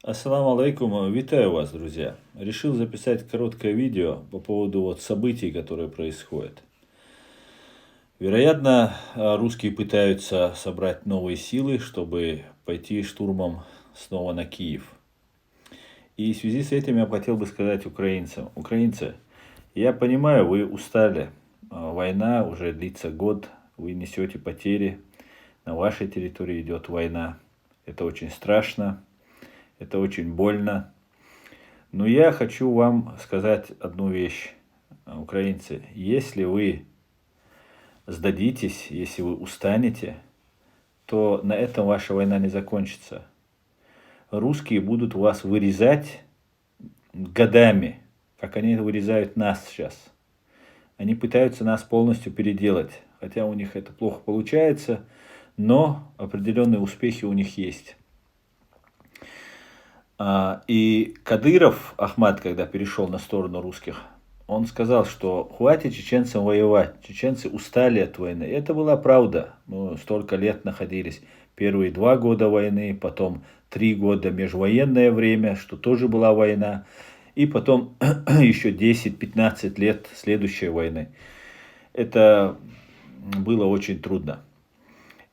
Ассаламу алейкум, витаю вас, друзья. Решил записать короткое видео по поводу событий, которые происходят. Вероятно, русские пытаются собрать новые силы, чтобы пойти штурмом снова на Киев. И в связи с этим я хотел бы сказать украинцам. Украинцы, я понимаю, вы устали. Война уже длится год, вы несете потери. На вашей территории идет война. Это очень страшно, это очень больно. Но я хочу вам сказать одну вещь, украинцы. Если вы сдадитесь, если вы устанете, то на этом ваша война не закончится. Русские будут вас вырезать годами, как они вырезают нас сейчас. Они пытаются нас полностью переделать, хотя у них это плохо получается, но определенные успехи у них есть. И Кадыров, Ахмад, когда перешел на сторону русских, он сказал, что хватит чеченцам воевать, чеченцы устали от войны. И это была правда. Мы столько лет находились. Первые 2 года войны, потом 3 года межвоенное время, что тоже была война. И потом еще 10-15 лет следующей войны. Это было очень трудно.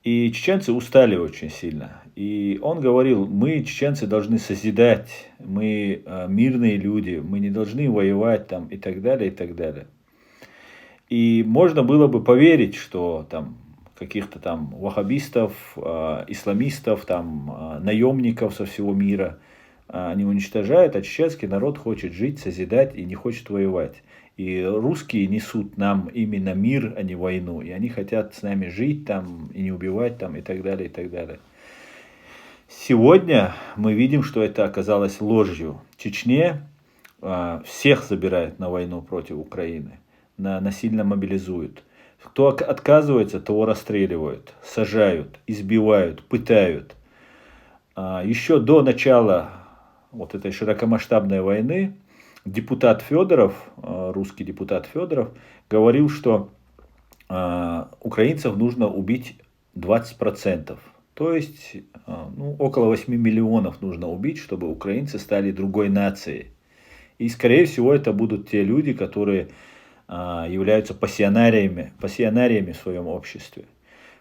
И чеченцы устали очень сильно. И он говорил, мы, чеченцы, должны созидать, мы мирные люди, мы не должны воевать там и так далее, и так далее. И можно было бы поверить, что там каких-то там ваххабистов, исламистов, там наемников со всего мира они уничтожают, а чеченский народ хочет жить, созидать и не хочет воевать. И русские несут нам именно мир, а не войну. И они хотят с нами жить там и не убивать там и так далее, и так далее. Сегодня мы видим, что это оказалось ложью. Чечне всех забирают на войну против Украины. Насильно мобилизуют. Кто отказывается, того расстреливают, сажают, избивают, пытают. Еще до начала вот этой широкомасштабной войны депутат Федоров, русский депутат Федоров, говорил, что украинцев нужно убить 20%. То есть около 8 миллионов нужно убить, чтобы украинцы стали другой нацией. И, скорее всего, это будут те люди, которые являются пассионариями в своем обществе.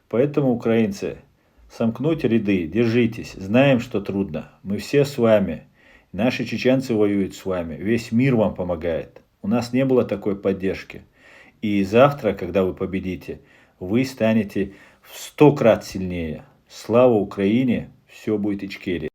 Поэтому, украинцы, сомкнуть ряды, держитесь, знаем, что трудно. Мы все с вами. Наши чеченцы воюют с вами. Весь мир вам помогает. У нас не было такой поддержки. И завтра, когда вы победите, вы станете в 100 крат сильнее. Слава Украине! Все будет Ичкерия.